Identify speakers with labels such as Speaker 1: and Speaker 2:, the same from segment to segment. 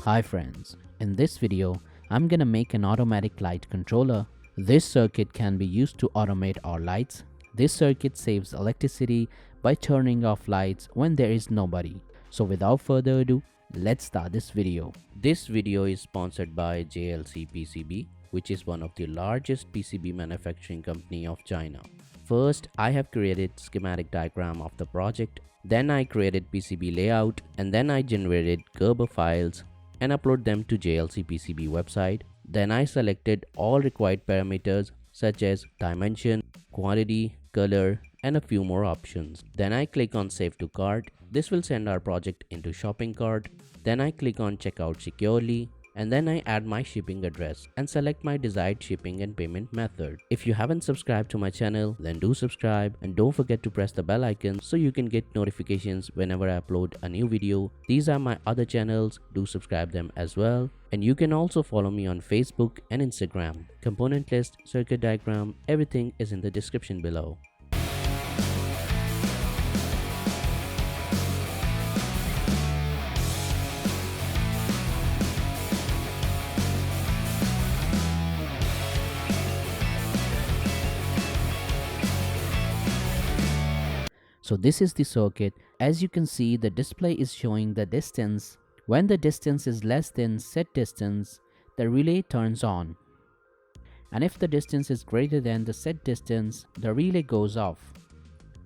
Speaker 1: Hi friends, in this video, I'm gonna make an automatic light controller. This circuit can be used to automate our lights. This circuit saves electricity by turning off lights when there is nobody. So without further ado, let's start this video. This video is sponsored by JLCPCB, which is one of the largest PCB manufacturing company of China. First, I have created schematic diagram of the project. Then I created PCB layout and then I generated Gerber files and upload them to JLCPCB website. Then I selected all required parameters such as dimension, quantity, color, and a few more options. Then I click on Save to Cart. This will send our project into shopping cart. Then I click on Checkout securely. And then I add my shipping address and select my desired shipping and payment method. If you haven't subscribed to my channel, then do subscribe and don't forget to press the bell icon so you can get notifications whenever I upload a new video. These are my other channels, do subscribe them as well. And you can also follow me on Facebook and Instagram. Component list, circuit diagram, everything is in the description below. So this is the circuit. As you can see, the display is showing the distance. When the distance is less than set distance, the relay turns on. And if the distance is greater than the set distance, the relay goes off.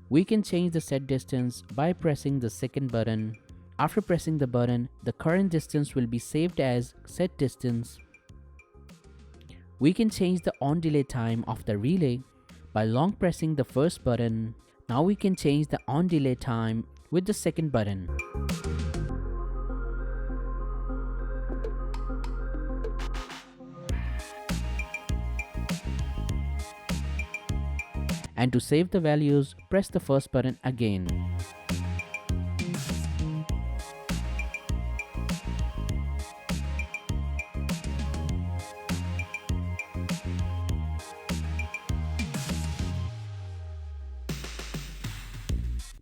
Speaker 1: We can change the set distance by pressing the second button. After pressing the button, the current distance will be saved as set distance. We can change the on delay time of the relay by long pressing the first button. Now we can change the on delay time with the second button. And to save the values, press the first button again.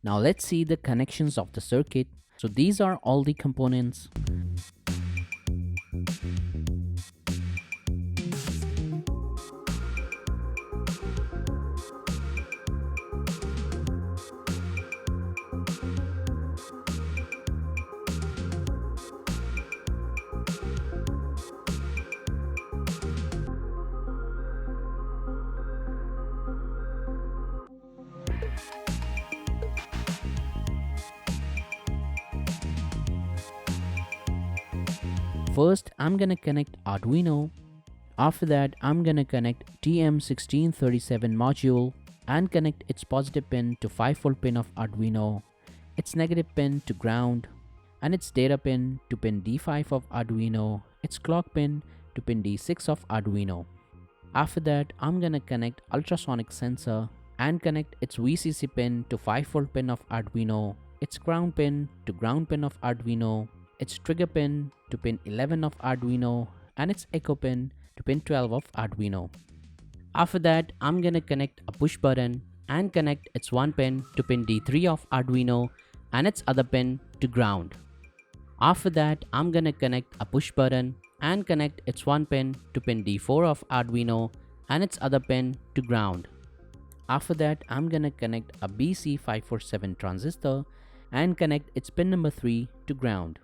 Speaker 1: Now let's see the connections of the circuit. So these are all the components. First, I'm gonna connect Arduino. After that, I'm gonna connect TM1637 module and connect its positive pin to 5V pin of Arduino, its negative pin to ground, and its data pin to pin D5 of Arduino, its clock pin to pin D6 of Arduino. After that, I'm gonna connect ultrasonic sensor and connect its VCC pin to 5V pin of Arduino, its ground pin to ground pin of Arduino, its trigger pin to pin 11 of Arduino, and its echo pin to pin 12 of Arduino. After that, I'm gonna connect a push button and connect its one pin to pin D3 of Arduino and its other pin to ground. After that, I'm gonna connect a push button and connect its one pin to pin D4 of Arduino and its other pin to ground. After that, I'm gonna connect a BC547 transistor and connect its pin number 3 to ground.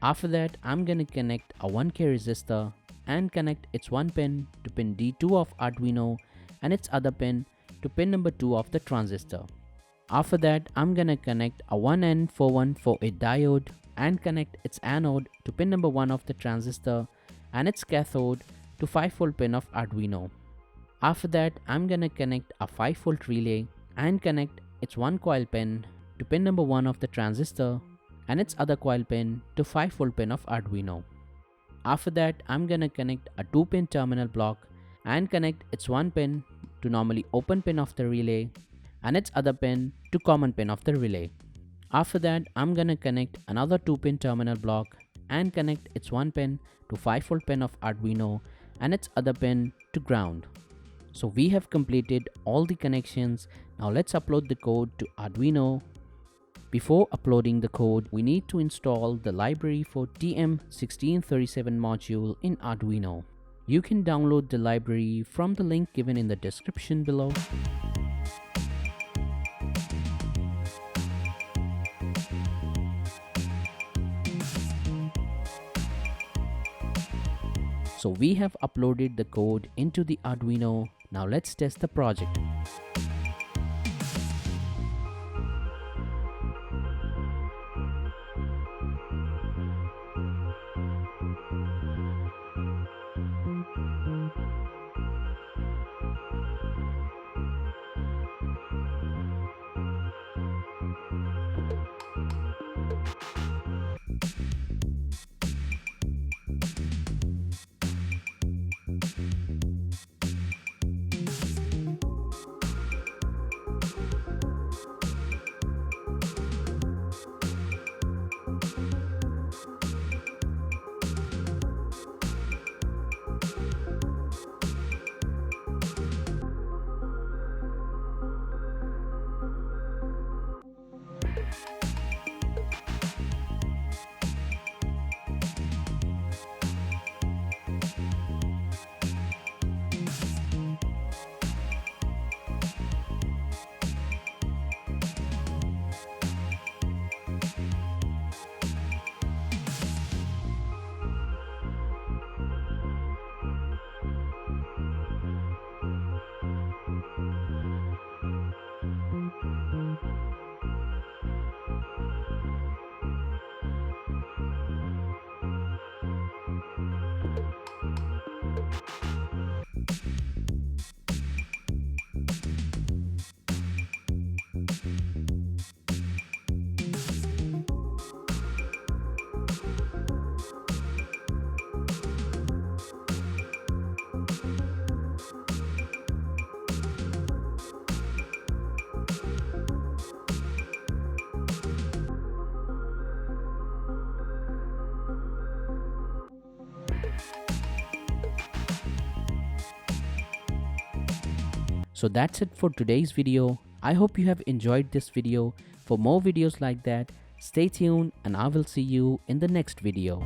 Speaker 1: After that, I'm gonna connect a 1K resistor and connect its one pin to pin D2 of Arduino and its other pin to pin number 2 of the transistor. After that, I'm gonna connect a 1N4148 diode and connect its anode to pin number 1 of the transistor and its cathode to 5V pin of Arduino. After that, I'm gonna connect a 5V relay and connect its one coil pin to pin number 1 of the transistor and its other coil pin to 5V pin of Arduino. After that, I'm gonna connect a 2-pin terminal block and connect its one pin to normally open pin of the relay and its other pin to common pin of the relay. After that, I'm gonna connect another 2-pin terminal block and connect its one pin to 5V pin of Arduino and its other pin to ground. So we have completed all the connections. Now let's upload the code to Arduino. Before uploading the code, we need to install the library for TM1637 module in Arduino. You can download the library from the link given in the description below. So we have uploaded the code into the Arduino. Now let's test the project. So that's it for today's video. I hope you have enjoyed this video. For more videos like that, stay tuned and I will see you in the next video.